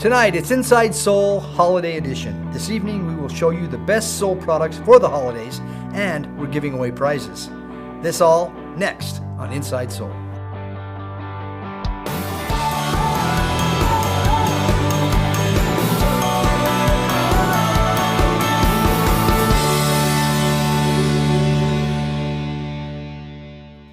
Tonight, it's Inside Soul Holiday Edition. This evening, we will show you the best Soul products for the holidays, and we're giving away prizes. This all next on Inside Soul.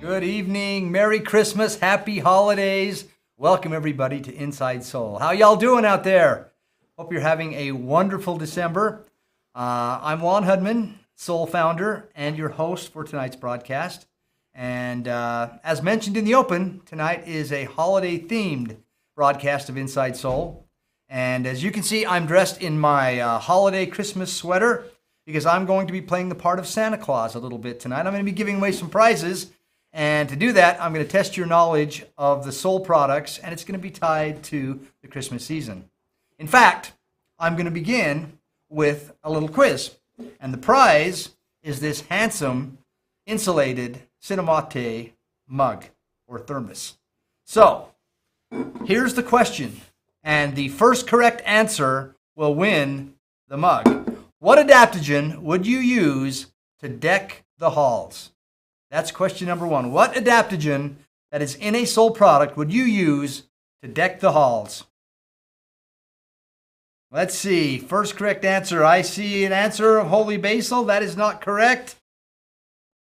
Good evening, Merry Christmas, Happy Holidays. Welcome everybody to Inside Soul. How y'all doing out there? Hope you're having a wonderful December. I'm Juan Hudman, Soul founder and your host for tonight's broadcast. And as mentioned in the open, tonight is a holiday-themed broadcast of Inside Soul. And as you can see, I'm dressed in my holiday Christmas sweater because I'm going to be playing the part of Santa Claus a little bit tonight. I'm going to be giving away some prizes. And to do that, I'm going to test your knowledge of the Soul products, and it's going to be tied to the Christmas season. In fact, I'm going to begin with a little quiz. And the prize is this handsome, insulated Cinemate mug or thermos. So, here's the question. And the first correct answer will win the mug. What adaptogen would you use to deck the halls? That's question number one. What adaptogen that is in a Soul product would you use to deck the halls? Let's see. First correct answer. I see an answer of holy basil. That is not correct.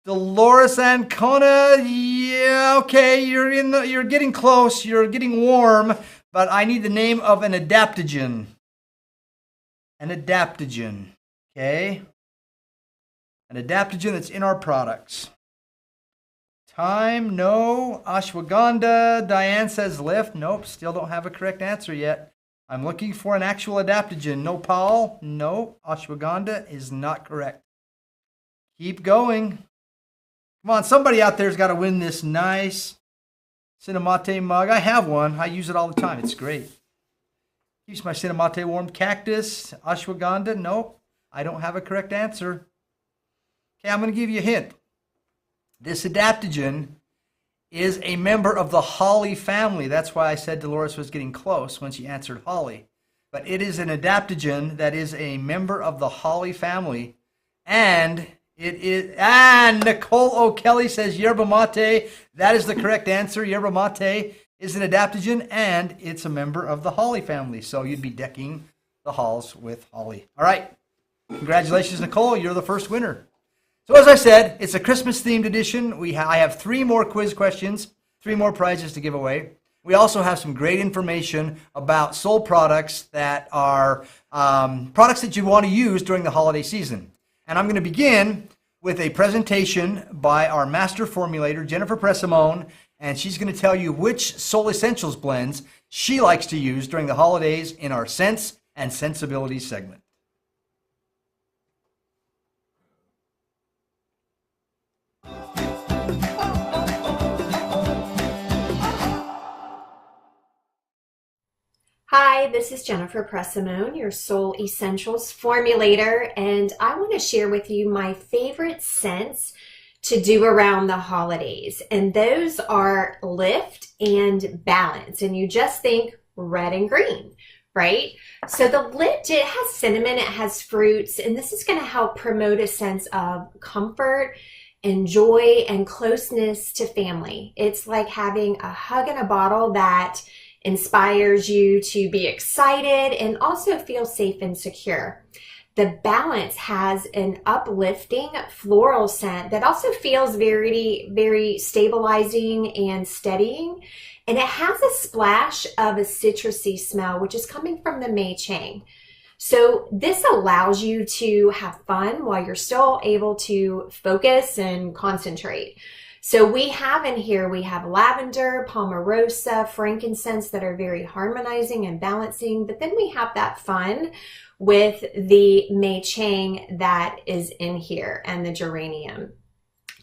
Dolores Ancona. Yeah, okay. You're getting close. You're getting warm. But I need the name of an adaptogen. An adaptogen. Okay. An adaptogen that's in our products. Time, no. Ashwagandha, Diane says lift. Nope, still don't have a correct answer yet. I'm looking for an actual adaptogen. No, Paul. No, ashwagandha is not correct. Keep going. Come on, somebody out there's got to win this nice Cinemate mug. I have one. I use it all the time. It's great. Keeps my Cinemate warm. Cactus, ashwagandha. Nope, I don't have a correct answer. Okay, I'm going to give you a hint. This adaptogen is a member of the holly family. That's why I said Dolores was getting close when she answered holly. But it is an adaptogen that is a member of the holly family. And it is, Nicole O'Kelly says yerba mate. That is the correct answer. Yerba mate is an adaptogen and it's a member of the holly family. So you'd be decking the halls with holly. All right. Congratulations, Nicole. You're the first winner. So as I said, it's a Christmas-themed edition. I have 3 more quiz questions, 3 more prizes to give away. We also have some great information about Soul products that are products that you want to use during the holiday season. And I'm going to begin with a presentation by our master formulator, Jennifer Pressimone, and she's going to tell you which Soul Essentials blends she likes to use during the holidays in our Sense and Sensibility segment. Hi, this is Jennifer Pressimone, your Soul Essentials formulator, and I want to share with you my favorite scents to do around the holidays. And those are lift and balance. And you just think red and green, right? So the lift, it has cinnamon, it has fruits, and this is going to help promote a sense of comfort and joy and closeness to family. It's like having a hug in a bottle that inspires you to be excited and also feel safe and secure. The balance has an uplifting floral scent that also feels very, very stabilizing and steadying. And it has a splash of a citrusy smell, which is coming from the Mei Chang. So this allows you to have fun while you're still able to focus and concentrate. So we have in here, we have lavender, palmarosa, frankincense that are very harmonizing and balancing. But then we have that fun with the Mei Chang that is in here and the geranium.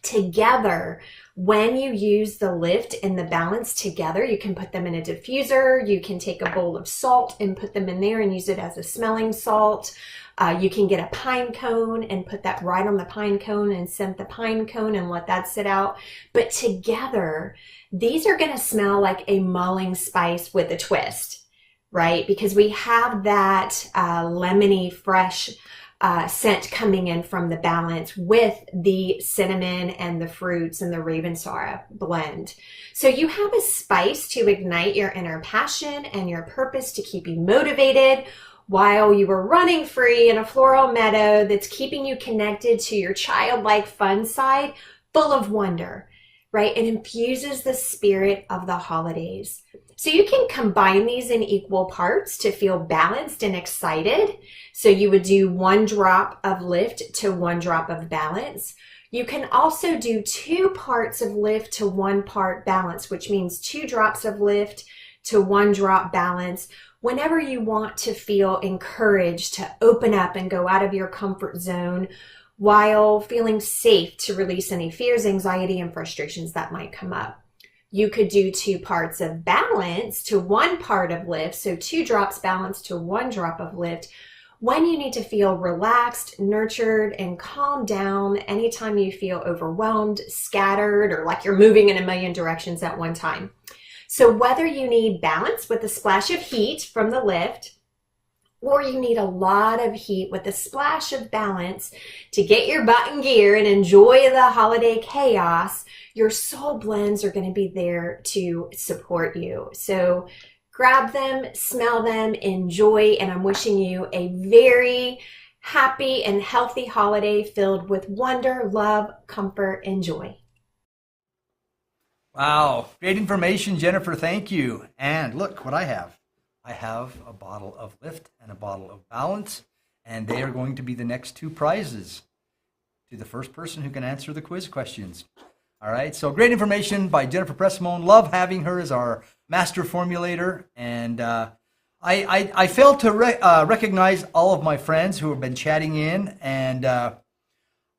Together, when you use the lift and the balance together, you can put them in a diffuser. You can take a bowl of salt and put them in there and use it as a smelling salt. You can get a pine cone and put that right on the pine cone and scent the pine cone and let that sit out. But together, these are going to smell like a mulling spice with a twist, right? Because we have that lemony, fresh scent coming in from the balance with the cinnamon and the fruits and the Ravensara blend. So you have a spice to ignite your inner passion and your purpose to keep you motivated while you are running free in a floral meadow that's keeping you connected to your childlike fun side, full of wonder, right? It infuses the spirit of the holidays. So you can combine these in equal parts to feel balanced and excited. So you would do 1 drop of lift to 1 drop of balance. You can also do 2 parts of lift to 1 part balance, which means 2 drops of lift to 1 drop balance, whenever you want to feel encouraged to open up and go out of your comfort zone while feeling safe to release any fears, anxiety, and frustrations that might come up. You could do 2 parts of balance to 1 part of lift, so 2 drops balance to 1 drop of lift, when you need to feel relaxed, nurtured, and calm down anytime you feel overwhelmed, scattered, or like you're moving in a million directions at one time. So whether you need balance with a splash of heat from the lift, or you need a lot of heat with a splash of balance to get your butt in gear and enjoy the holiday chaos, your soul blends are going to be there to support you. So grab them, smell them, enjoy, and I'm wishing you a very happy and healthy holiday filled with wonder, love, comfort, and joy. Wow, great information, Jennifer. Thank you. And look what I have. I have a bottle of Lift and a bottle of Balance, and they are going to be the next 2 prizes to the first person who can answer the quiz questions. All right, so great information by Jennifer Pressimone. Love having her as our master formulator. And I failed to recognize all of my friends who have been chatting in, and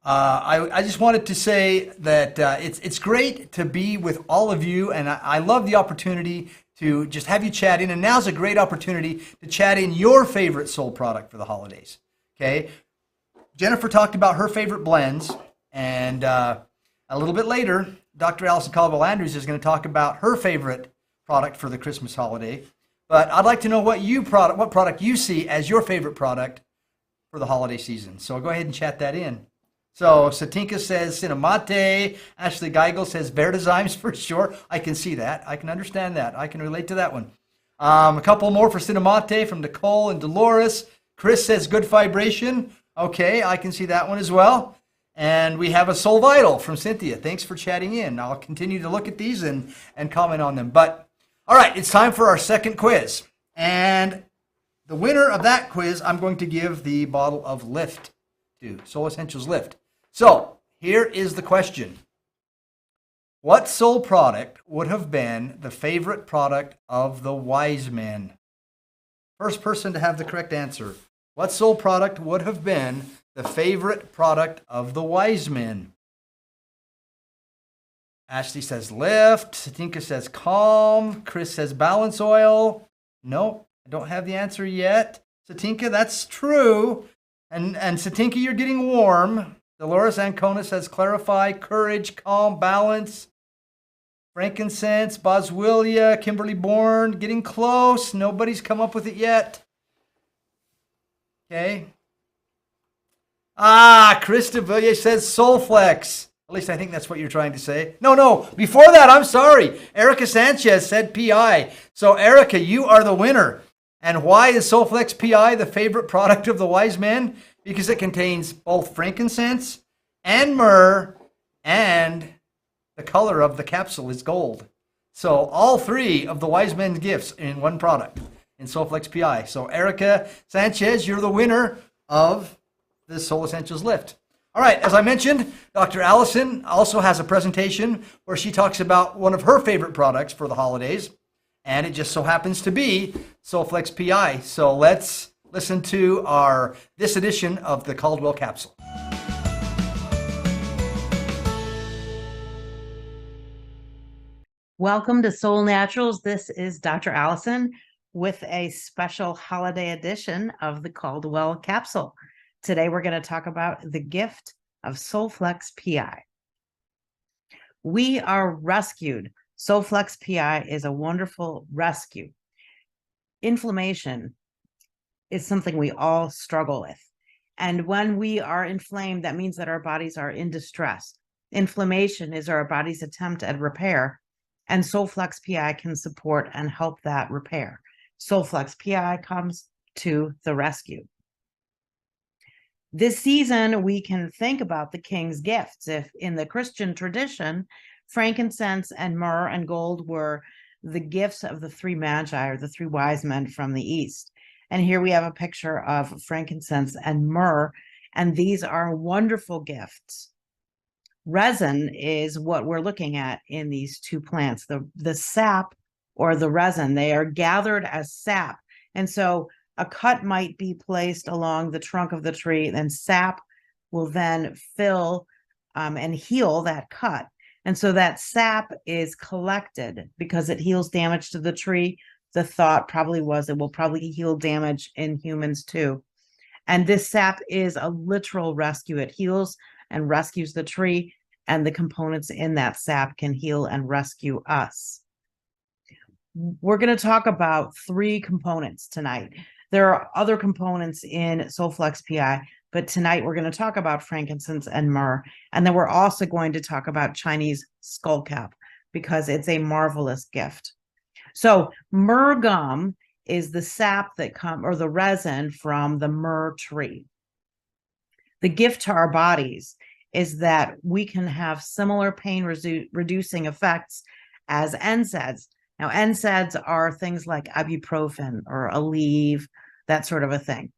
I just wanted to say that it's great to be with all of you, and I love the opportunity to just have you chat in. And now's a great opportunity to chat in your favorite soul product for the holidays. Okay, Jennifer talked about her favorite blends, and a little bit later, Dr. Allison Caldwell Andrews is going to talk about her favorite product for the Christmas holiday. But I'd like to know what product you see as your favorite product for the holiday season. So go ahead and chat that in. So Satinka says Cinnamate. Ashley Geigel says Vertizymes for sure. I can see that. I can understand that. I can relate to that one. A couple more for Cinnamate from Nicole and Dolores. Chris says Good Vibration. Okay, I can see that one as well. And we have a Soul Vital from Cynthia. Thanks for chatting in. I'll continue to look at these and comment on them. But all right, it's time for our second quiz. And the winner of that quiz, I'm going to give the bottle of Lift to, Soul Essentials Lift. So here is the question. What soul product would have been the favorite product of the wise men? First person to have the correct answer. What soul product would have been the favorite product of the wise men? Ashley says Lift. Satinka says Calm. Chris says Balance Oil. Nope, I don't have the answer yet. Satinka, that's true. And Satinka, you're getting warm. Dolores Ancona says Clarify, Courage, Calm, Balance. Frankincense, Boswellia, Kimberly Bourne, getting close. Nobody's come up with it yet. Okay. Chris DeVilliers says Soulflex. At least I think that's what you're trying to say. No. Before that, I'm sorry. Erica Sanchez said PI. So, Erica, you are the winner. And why is Soulflex PI the favorite product of the wise men? Because it contains both frankincense and myrrh, and the color of the capsule is gold. So all 3 of the wise men's gifts in one product in Soulflex PI. So Erica Sanchez, you're the winner of the Soul Essentials Lift. All right, as I mentioned, Dr. Allison also has a presentation where she talks about one of her favorite products for the holidays, and it just so happens to be Soulflex PI. So let's listen to this edition of the Caldwell Capsule. Welcome to Soul Naturals. This is Dr. Allison with a special holiday edition of the Caldwell Capsule. Today we're going to talk about the gift of Soulflex PI. We are rescued. Soulflex PI is a wonderful rescue. inflammation is something we all struggle with. And when we are inflamed, that means that our bodies are in distress. Inflammation is our body's attempt at repair, and Solflex PI can support and help that repair. Solflex PI comes to the rescue. This season, we can think about the king's gifts. If in the Christian tradition, frankincense and myrrh and gold were the gifts of the three magi, or the three wise men from the east. And here we have a picture of frankincense and myrrh, and these are wonderful gifts. Resin is what we're looking at in these two plants. The sap or the resin, they are gathered as sap. And so a cut might be placed along the trunk of the tree, and sap will then fill and heal that cut. And so that sap is collected because it heals damage to the tree. The thought probably was it will probably heal damage in humans too. And this sap is a literal rescue. It heals and rescues the tree, and the components in that sap can heal and rescue us. We're going to talk about three components tonight. There are other components in Solflex PI, but tonight we're going to talk about frankincense and myrrh. And then we're also going to talk about Chinese skullcap because it's a marvelous gift. So myrrh gum is the sap that or the resin from the myrrh tree. The gift to our bodies is that we can have similar pain reducing effects as NSAIDs. Now, NSAIDs are things like ibuprofen or Aleve, that sort of a thing.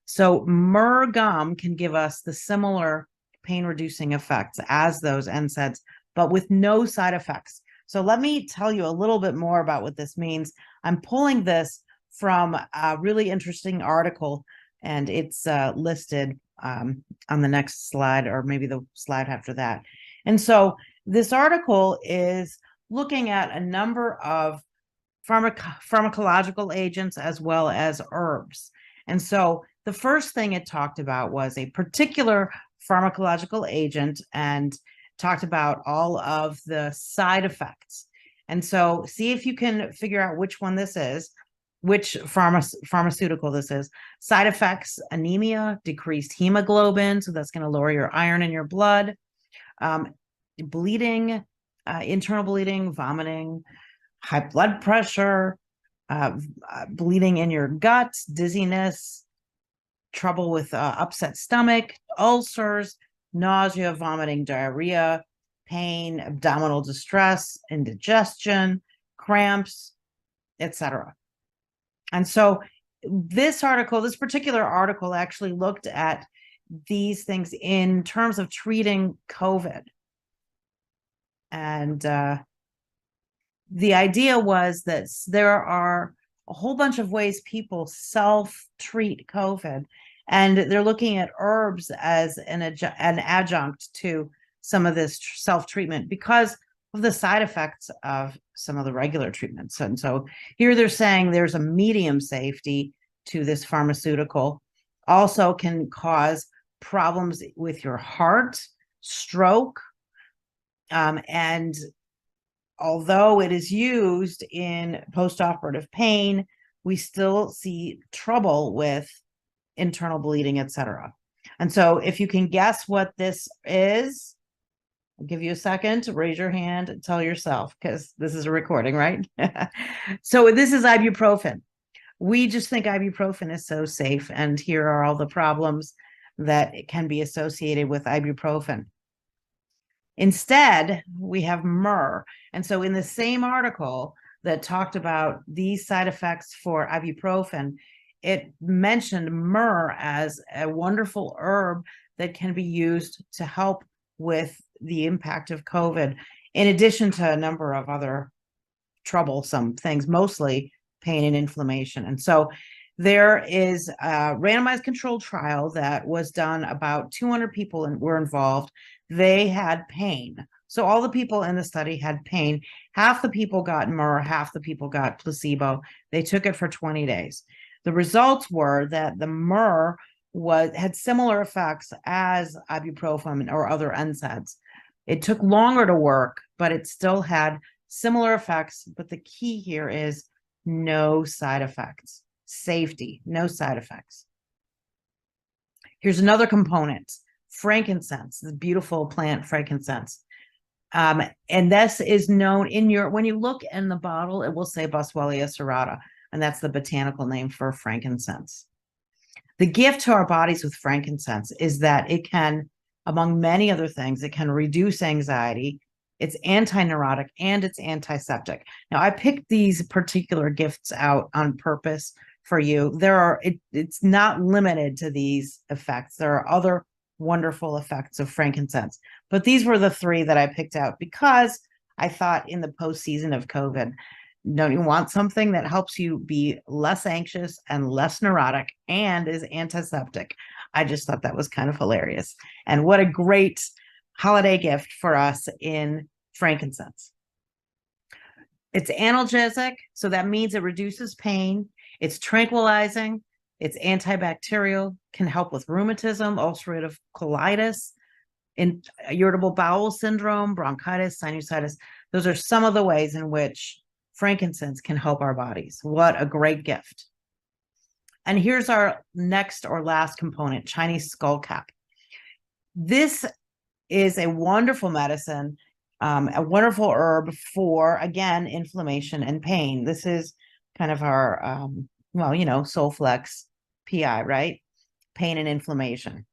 So myrrh gum can give us the similar pain reducing effects as those NSAIDs, but with no side effects. So let me tell you a little bit more about what this means. I'm pulling this from a really interesting article, and it's listed on the next slide, or maybe the slide after that. And so this article is looking at a number of pharmacological agents as well as herbs. And so the first thing it talked about was a particular pharmacological agent and talked about all of the side effects. And so see if you can figure out which one this is, which pharmaceutical this is. Side effects: anemia, decreased hemoglobin, so that's going to lower your iron in your blood, bleeding, internal bleeding, vomiting, high blood pressure, bleeding in your gut, dizziness, trouble with upset stomach, ulcers, nausea, vomiting, diarrhea, pain, abdominal distress, indigestion, cramps, etc. And so this particular article actually looked at these things in terms of treating COVID. And the idea was that there are a whole bunch of ways people self-treat COVID, and they're looking at herbs as an adjunct to some of this self-treatment because of the side effects of some of the regular treatments. And so here they're saying there's a medium safety to this pharmaceutical. Also can cause problems with your heart, stroke, and although it is used in post-operative pain, we still see trouble with internal bleeding, etc. And so if you can guess what this is, I'll give you a second to raise your hand and tell yourself, because this is a recording, right? So this is ibuprofen. We just think ibuprofen is so safe, and here are all the problems that can be associated with ibuprofen. Instead, we have myrrh. And so in the same article that talked about these side effects for ibuprofen, it mentioned myrrh as a wonderful herb that can be used to help with the impact of COVID, in addition to a number of other troublesome things, mostly pain and inflammation. And so there is a randomized controlled trial that was done. About 200 people were involved. They had pain. So all the people in the study had pain. Half the people got myrrh, half the people got placebo. They took it for 20 days. The results were that the myrrh had similar effects as ibuprofen or other NSAIDs. It took longer to work, but it still had similar effects. But the key here is no side effects. Safety, no side effects. Here's another component, frankincense, the beautiful plant frankincense. And this is known when you look in the bottle, it will say Boswellia serrata, and that's the botanical name for frankincense. The gift to our bodies with frankincense is that it can, among many other things, it can reduce anxiety, it's anti-neurotic, and it's antiseptic. Now, I picked these particular gifts out on purpose for you. It's not limited to these effects. There are other wonderful effects of frankincense, but these were the three that I picked out because I thought in the postseason of COVID, don't you want something that helps you be less anxious and less neurotic and is antiseptic? I just thought that was kind of hilarious. And what a great holiday gift for us in frankincense. It's analgesic, so that means it reduces pain. It's tranquilizing. It's antibacterial, can help with rheumatism, ulcerative colitis, irritable bowel syndrome, bronchitis, sinusitis. Those are some of the ways in which frankincense can help our bodies. What a great gift. And here's our next or last component, Chinese skullcap. This is a wonderful medicine, a wonderful herb for, again, inflammation and pain. This is kind of our, Soulflex PI, right? Pain and inflammation.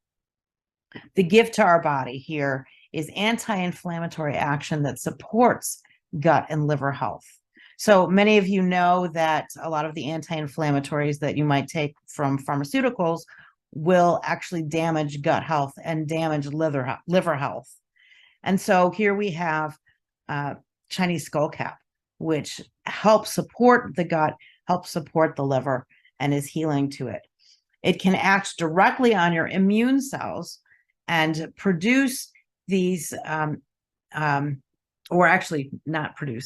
The gift to our body here is anti-inflammatory action that supports gut and liver health. So many of you know that a lot of the anti-inflammatories that you might take from pharmaceuticals will actually damage gut health and damage liver health. And so here we have Chinese skullcap, which helps support the gut, helps support the liver, and is healing to it. It can act directly on your immune cells and produce these,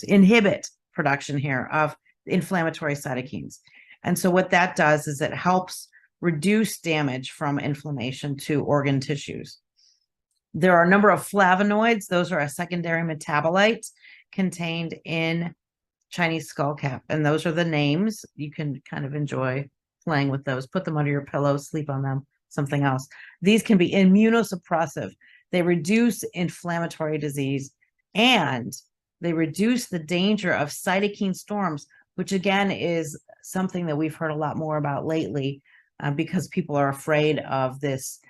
inhibit production here of inflammatory cytokines. And so what that does is it helps reduce damage from inflammation to organ tissues. There are a number of flavonoids. Those are a secondary metabolite contained in Chinese skullcap. And those are the names. You can kind of enjoy playing with those. Put them under your pillow, sleep on them, something else. These can be immunosuppressive. They reduce inflammatory disease and they reduce the danger of cytokine storms, which again is something that we've heard a lot more about lately because people are afraid of this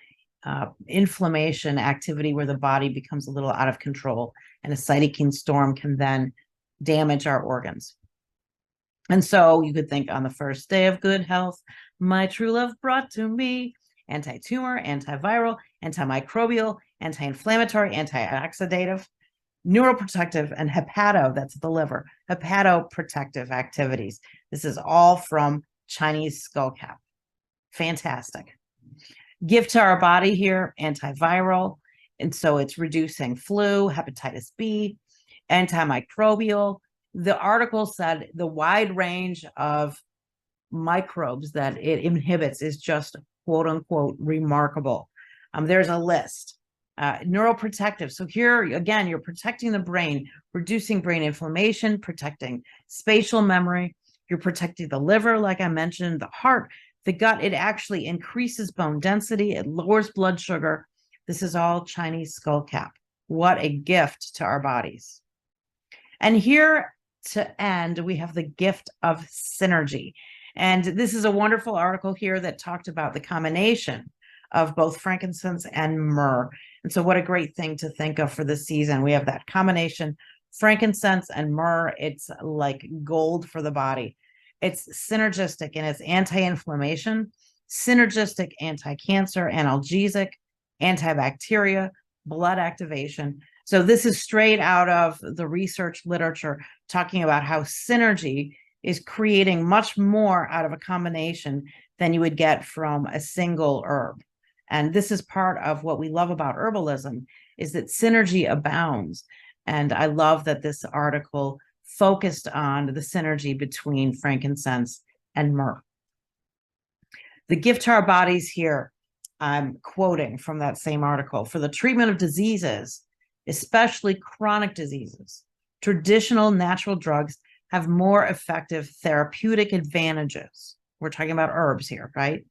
inflammation activity where the body becomes a little out of control and a cytokine storm can then damage our organs. And so you could think on the first day of good health, my true love brought to me anti-tumor, antiviral, antimicrobial, anti-inflammatory, antioxidative, neuroprotective, and hepato, that's the liver, hepatoprotective activities. This is all from Chinese skullcap. Fantastic. Gift to our body here, antiviral. And so it's reducing flu, hepatitis B, antimicrobial. The article said the wide range of microbes that it inhibits is just quote unquote remarkable. There's a list. Neuroprotective. So here again, you're protecting the brain, reducing brain inflammation, protecting spatial memory. You're protecting the liver, like I mentioned, the heart, the gut. It actually increases bone density. It lowers blood sugar. This is all Chinese skullcap. What a gift to our bodies. And here to end, we have the gift of synergy. And this is a wonderful article here that talked about the combination of both frankincense and myrrh. And so what a great thing to think of for the season. We have that combination, frankincense and myrrh. It's like gold for the body. It's synergistic in its anti-inflammation, synergistic anti-cancer, analgesic, antibacteria, blood activation. So this is straight out of the research literature talking about how synergy is creating much more out of a combination than you would get from a single herb. And this is part of what we love about herbalism is that synergy abounds. And I love that this article focused on the synergy between frankincense and myrrh. The gift to our bodies here, I'm quoting from that same article, for the treatment of diseases, especially chronic diseases, traditional natural drugs have more effective therapeutic advantages. We're talking about herbs here, right?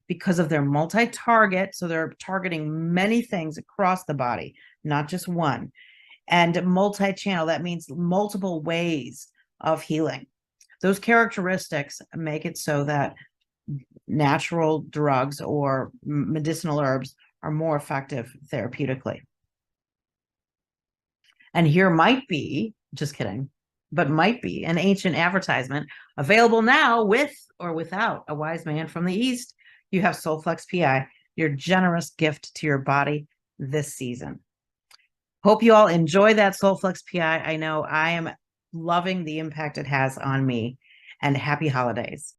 Because of their multi-target, so they're targeting many things across the body, not just one. And multi-channel, that means multiple ways of healing. Those characteristics make it so that natural drugs or medicinal herbs are more effective therapeutically. And here might be, just kidding, but might be an ancient advertisement available now with or without a wise man from the East. You have Solflex PI, your generous gift to your body this season. Hope you all enjoy that Solflex PI. I know I am loving the impact it has on me, and happy holidays.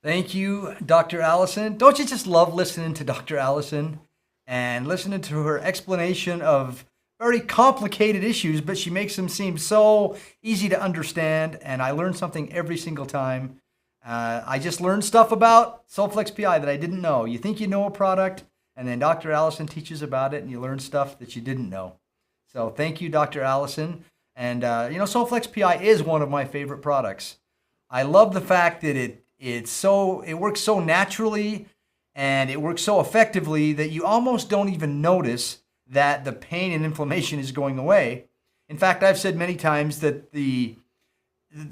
Thank you, Dr. Allison. Don't you just love listening to Dr. Allison and listening to her explanation of very complicated issues, but she makes them seem so easy to understand, and I learn something every single time. I just learned stuff about Solflex PI that I didn't know. You think you know a product, and then Dr. Allison teaches about it, and you learn stuff that you didn't know. So thank you, Dr. Allison. And, Solflex PI is one of my favorite products. I love the fact that it works so naturally, and it works so effectively that you almost don't even notice that the pain and inflammation is going away. In fact, I've said many times that the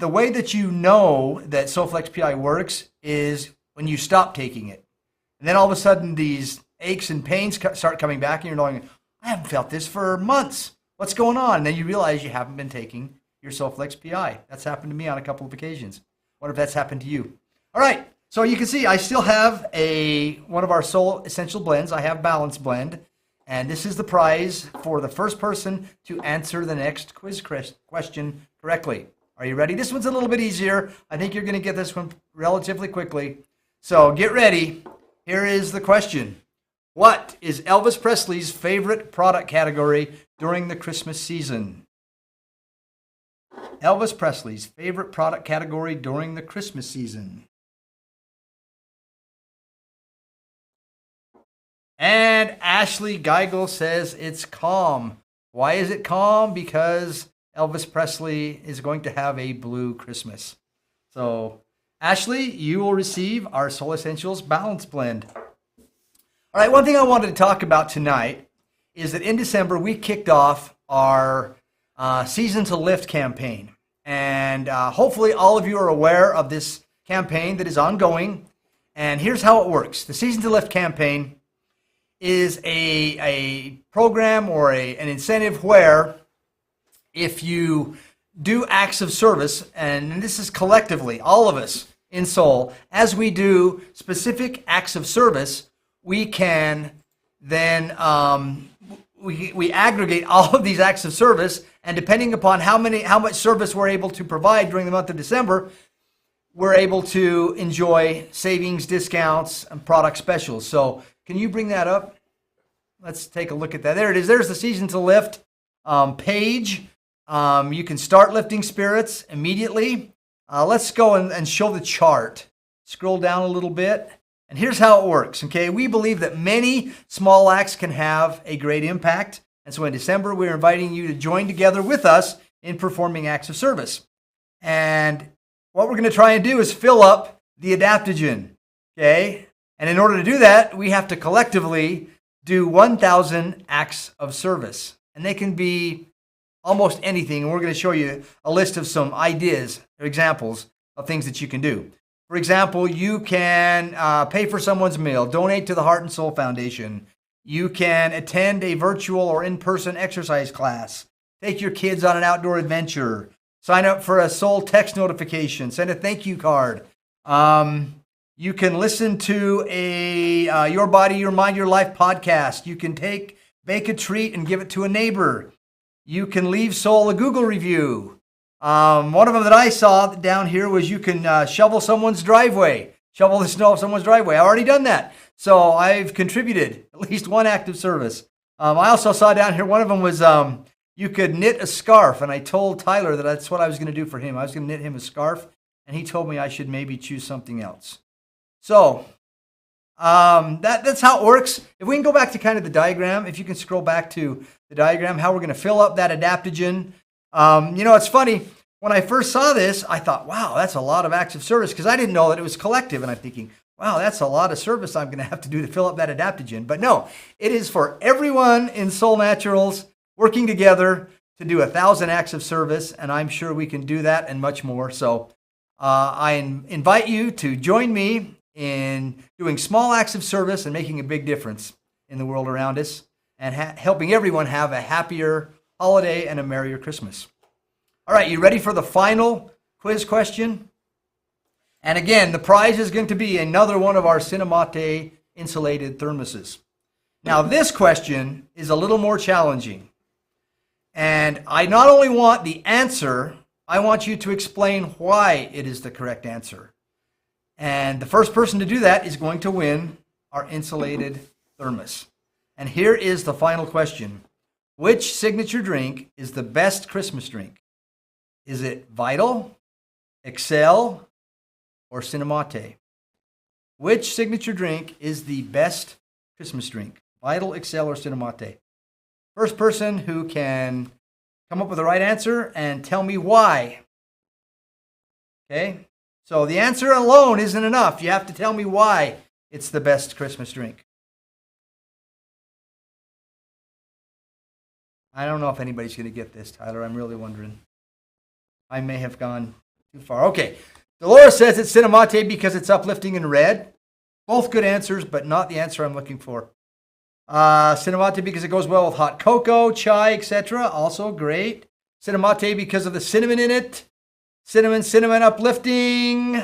way that you know that Solflex PI works is when you stop taking it. And then all of a sudden these aches and pains start coming back, and you're going, I haven't felt this for months. What's going on? And then you realize you haven't been taking your Solflex PI. That's happened to me on a couple of occasions. Wonder if that's happened to you. All right, so you can see I still have one of our Soul Essential blends. I have Balance Blend, and this is the prize for the first person to answer the next quiz question correctly. Are you ready? This one's a little bit easier. I think you're going to get this one relatively quickly. So get ready. Here is the question. What is Elvis Presley's favorite product category during the Christmas season? Elvis Presley's favorite product category during the Christmas season. And Ashley Geigel says it's calm. Why is it calm? Because Elvis Presley is going to have a blue Christmas. So, Ashley, you will receive our Soul Essentials Balance Blend. All right, one thing I wanted to talk about tonight is that in December we kicked off our Season to Lift campaign. And hopefully all of you are aware of this campaign that is ongoing. And here's how it works. The Season to Lift campaign is a program or an incentive where if you do acts of service, and this is collectively, all of us in Soul, as we do specific acts of service, we can then we aggregate all of these acts of service, and depending upon how much service we're able to provide during the month of December, we're able to enjoy savings, discounts, and product specials. So can you bring that up? Let's take a look at that. There it is. There's the Season to Lift page. You can start lifting spirits immediately. Let's go and show the chart. Scroll down a little bit. And here's how it works, okay? We believe that many small acts can have a great impact. And so in December, we're inviting you to join together with us in performing acts of service. And what we're going to try and do is fill up the adaptogen, okay? And in order to do that, we have to collectively do 1,000 acts of service. And they can be almost anything. And we're going to show you a list of some ideas or examples of things that you can do. For example, you can pay for someone's meal, donate to the Heart and Soul Foundation. You can attend a virtual or in-person exercise class, take your kids on an outdoor adventure, sign up for a Soul text notification, send a thank you card. You can listen to a Your Body, Your Mind, Your Life podcast. You can bake a treat and give it to a neighbor. You can leave Soul a Google review. One of them that I saw down here was you can shovel someone's driveway, shovel the snow of someone's driveway. I've already done that. So I've contributed at least one act of service. I also saw down here, one of them was you could knit a scarf. And I told Tyler that that's what I was going to do for him. I was going to knit him a scarf. And he told me I should maybe choose something else. So that's how it works. If we can go back to kind of the diagram, if you can scroll back to the diagram, how we're going to fill up that adaptogen. It's funny. when I first saw this, I thought, wow, that's a lot of acts of service, because I didn't know that it was collective. And I'm thinking, wow, that's a lot of service I'm going to have to do to fill up that adaptogen. But no, it is for everyone in Soul Naturals working together to do 1,000 acts of service. And I'm sure we can do that and much more. So I invite you to join me in doing small acts of service and making a big difference in the world around us, and helping everyone have a happier holiday and a merrier Christmas. All right, you ready for the final quiz question? And again, the prize is going to be another one of our Cinemate insulated thermoses. Now, this question is a little more challenging. And I not only want the answer, I want you to explain why it is the correct answer. And the first person to do that is going to win our insulated thermos. And here is the final question. Which signature drink is the best Christmas drink? Is it Vital, Excel, or Cinemate? Which signature drink is the best Christmas drink? Vital, Excel, or Cinemate? First person who can come up with the right answer and tell me why. Okay? So the answer alone isn't enough. You have to tell me why it's the best Christmas drink. I don't know if anybody's going to get this, Tyler. I'm really wondering. I may have gone too far. Okay. Dolores says it's Cinemate because it's uplifting and red. Both good answers, but not the answer I'm looking for. Cinemate because it goes well with hot cocoa, chai, etc. Also great. Cinemate because of the cinnamon in it. Cinnamon uplifting.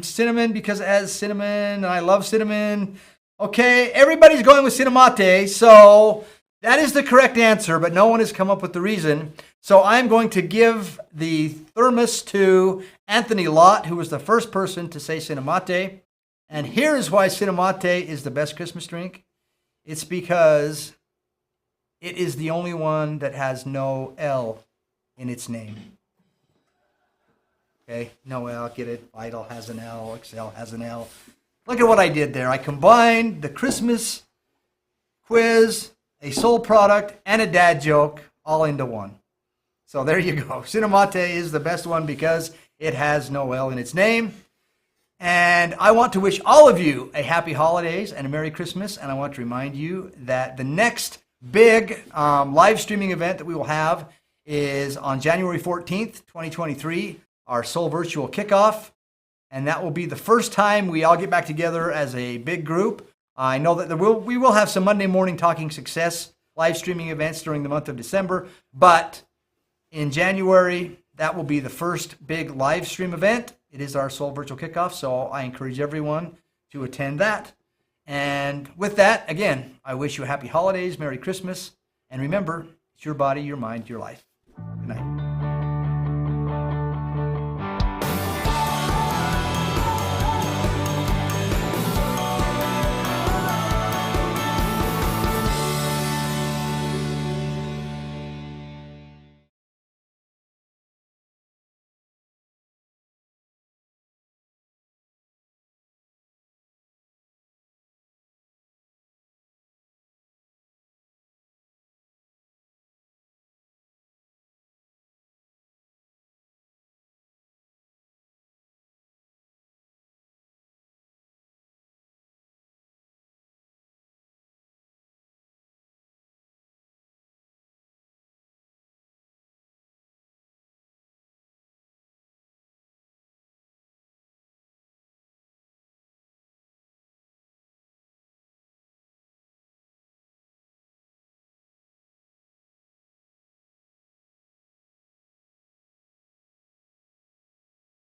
Cinnamon because it has cinnamon. I love cinnamon. Okay, everybody's going with Cinemate, so that is the correct answer, but no one has come up with the reason. So I'm going to give the thermos to Anthony Lott, who was the first person to say Cinemate. And here is why Cinemate is the best Christmas drink. It's because it is the only one that has no L in its name. Okay, no L, get it? Vital has an L, Excel has an L. Look at what I did there. I combined the Christmas quiz, a soul product, and a dad joke all into one. So there you go. Cinemate is the best one because it has no L in its name. And I want to wish all of you a happy holidays and a Merry Christmas. And I want to remind you that the next big live streaming event that we will have is on January 14th, 2023, our Soul Virtual Kickoff. And that will be the first time we all get back together as a big group. I know that we will have some Monday morning Talking Success live streaming events during the month of December. But in January, that will be the first big live stream event. It is our Soul Virtual Kickoff, so I encourage everyone to attend that. And with that, again, I wish you a happy holidays, Merry Christmas, and remember, it's your body, your mind, your life.